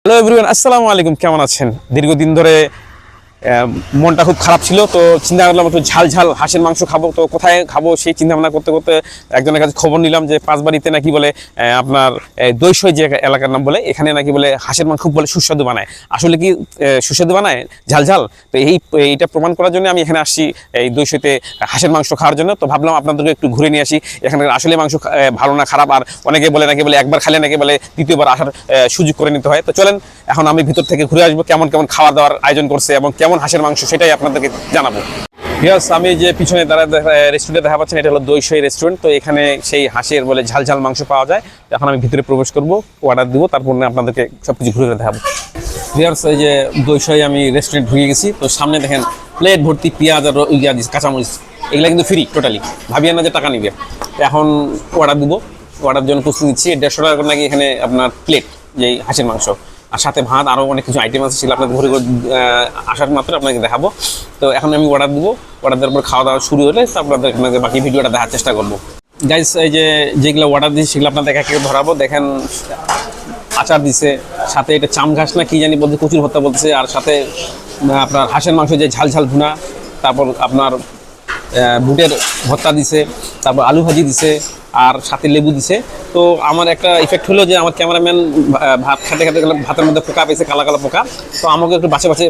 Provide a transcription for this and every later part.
Hello everyone, আসসালামু আলাইকুম। কেমন আছেন? দীর্ঘদিন ধরে মনটা খুব খারাপ ছিল, তো চিন্তা করলাম একটু ঝাল ঝাল হাঁসের মাংস খাবো। তো কোথায় খাবো সেই চিন্তা ভাবনা করতে করতে একজনের কাছে খবর নিলাম যে পাঁচবাড়িতে নাকি বলে আপনার দইসই যে এলাকার নাম বলে, এখানে নাকি বলে হাঁসের মাংস খুব বলে সুস্বাদু বানায়। আসলে কি সুস্বাদু বানায় ঝাল ঝাল? তো এইটা প্রমাণ করার জন্য আমি এখানে আসছি এই দইসইতে হাঁসের মাংস খাওয়ার জন্য। তো ভাবলাম আপনাদেরকে একটু ঘুরে নিয়ে আসি এখানকার আসলে মাংস ভালো না খারাপ, আর অনেকে বলে নাকি বলে একবার খালে নাকি বলে দ্বিতীয়বার আসার সুযোগ করে নিতে হয়। তো চলেন এখন আমি ভিতর থেকে ঘুরে আসবো কেমন কেমন খাওয়া দাওয়ার আয়োজন করছে এবং কেমন হাঁসের মাংস সেটাই আপনাদেরকে জানাবো। ভিউয়ার্স, আমি যে পিছনে রেস্টুরেন্টে দেখা পাচ্ছেন এটা হলো দইসই রেস্টুরেন্ট। তো এখানে সেই হাঁসের বলে ঝাল ঝাল মাংস পাওয়া যায়। এখন আমি ভিতরে প্রবেশ করব, অর্ডার দিব, তারপর আপনাদেরকে সবকিছু ঘুরে ঘুরে দেখাবো। ভিউয়ার্স, এই যে দইসই আমি রেস্টুরেন্ট ঢুকে গেছি। তো সামনে দেখেন প্লেট ভর্তি পেঁয়াজ আর কাঁচামরিচ, এগুলা কিন্তু ফ্রি টোটালি, ভাবিয়া না যে টাকা নিবে। এখন অর্ডার দিব, অর্ডার জন্য প্রস্তুতি নিচ্ছি। 150 টাকা করে নাকি এখানে আপনার প্লেট যে হাঁসের মাংস, আর সাথে ভাত, আরও অনেক কিছু আইটেম আছে, সেগুলো আপনাকে ঘুরে ঘুরে আসার মাত্র আপনাকে দেখাবো। তো এখন আমি অর্ডার দিব, অর্ডার দেওয়ার পর খাওয়া দাওয়া শুরু হলে তারপর আপনাদের বাকি ভিডিওটা দেখার চেষ্টা করবো। গাইস, এই যে যেগুলো অর্ডার দিচ্ছি সেগুলো আপনাদের একে একে ধরাবো। দেখেন আচার দিছে, সাথে এটা চাম ঘাস না কি জানি বলতে, কচুর ভর্তা বলছে, আর সাথে আপনার হাঁসের মাংস যে ঝাল ঝাল ভুনা, তারপর আপনার বুটের ভর্তা দিছে, তারপর আলু ভাজি দিছে, আর সাথে লেবু দিছে। তো আমার একটা ইফেক্ট হলো যে আমার ক্যামেরাম্যান ভাত খেতে খেতে গেলে ভাতের মধ্যে পোকা পেয়েছে, কালা কালা পোকা। তো আমাকে একটু বাঁচে বাঁচে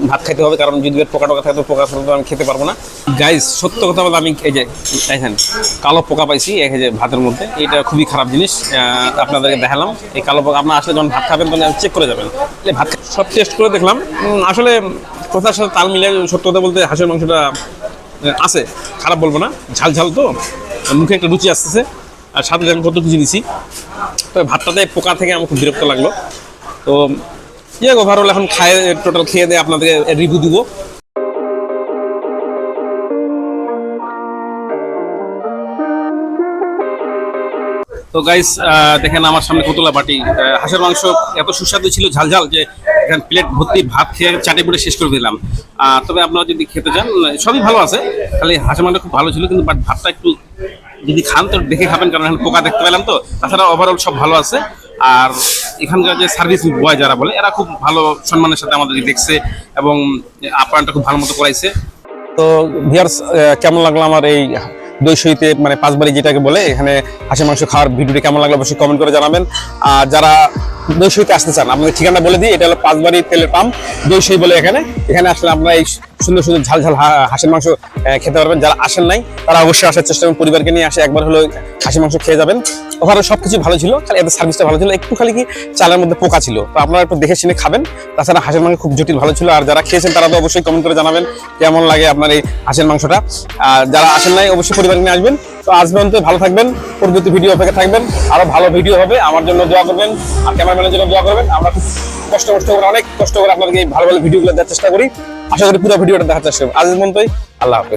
ভাত খাইতে হবে, কারণ যদি পোকা টোকা থাকে তো পোকা আমি খেতে পারবো না। গাইস, সত্য কথা বলতে আমি এই যে দেখেন কালো পোকা পাইছি এই যে ভাতের মধ্যে, এটা খুবই খারাপ জিনিস। আপনাদেরকে দেখালাম এই কালো পোকা। আপনার আসলে যখন ভাত খাবেন তখন চেক করে যাবেন। ভাত সব টেস্ট করে দেখলাম, আসলে কথার সাথে তাল মিলে সত্য কথা বলতে হাঁসের মাংসটা আছে, খারাপ বলবো না। ঝাল ঝাল তো মুখে একটা রুচি আসতেছে, আর সাথে আমি কত কিছু দিছি। তো ভাতটাতে পোকা থেকে আমার খুব বিরক্ত লাগলো। তো ওভারঅল এখন টোটাল খেয়ে দিয়ে আপনাদের রিভিউ দিব। তো গাইস, দেখেন আমার সামনে কতলা বাটি হাঁসের মাংস, এত সুস্বাদু ছিল ঝাল ঝাল যে এখানে প্লেট ভর্তি ভাত খেয়ে চাটে পুরে শেষ করে দিলাম। তবে আপনারা যদি খেতে চান সবই ভালো আছে, খালি হাঁসের মাংস খুব ভালো ছিল, কিন্তু বাট ভাতটা একটু যদি খান তো দেখে খাবেন, কারণ এখন পোকা দেখতে পেলাম। তো তাছাড়া ওভারঅল সব ভালো আছে। আর এখানকার যে সার্ভিস বয় যারা বলে, এরা খুব ভালো সম্মানের সাথে আমাদেরকে দেখছে এবং আপ্যায়নটা খুব ভালো মতো করাইছে। তো ভিউয়ার্স, কেমন লাগলো আমার এই দইসইতে মানে পাঁচবাড়ি যেটাকে বলে এখানে হাঁসের মাংস খাওয়ার ভিডিওটি কেমন লাগলো অবশ্যই কমেন্ট করে জানাবেন। আর যারা দইসইতে আসতে চান আপনাদের ঠিকানা বলে দিই, এটা হলো পাঁচবাড়ি তেলের পাম্প দইসই বলে। এখানে আসলে আপনারা এই সুন্দর সুন্দর ঝাল ঝাল হাঁসের মাংস খেতে পারবেন। যারা আসেন নাই তারা অবশ্যই আসার চেষ্টা করবেন, পরিবারকে নিয়ে আসে একবার হলো হাঁসের মাংস খেয়ে যাবেন। ওখানে সবকিছু ভালো ছিল, খালি এদের সার্ভিসটা ভালো ছিল, একটু খালি কি চালের মধ্যে পোকা ছিল। তো আপনারা একটু দেখে শুনে খাবেন। তাছাড়া হাঁসের মাংস খুব জটিল ভালো ছিল। আর যারা খেয়েছেন তারা তো অবশ্যই কমেন্ট করে জানাবেন কেমন লাগে আপনার এই হাঁসের মাংসটা। আর যারা আসেন নাই অবশ্যই পরিবার নিয়ে আসবেন। তো আজ পর্যন্ত ভালো থাকবেন, পরবর্তী ভিডিও অপেক্ষা থাকবেন, আরো ভালো ভিডিও হবে। আমার জন্য দোয়া করবেন আর ক্যামেরাম্যানের জন্য দোয়া করবেন। আমরা খুব কষ্ট করে অনেক কষ্ট করে আপনাদেরকে ভালো ভালো ভিডিওগুলো দেওয়ার চেষ্টা করি। আশা করি পুরো ভিডিওটা দেখার চেষ্টা করবেন। আজ পর্যন্তই, আল্লাহ হাফেজ।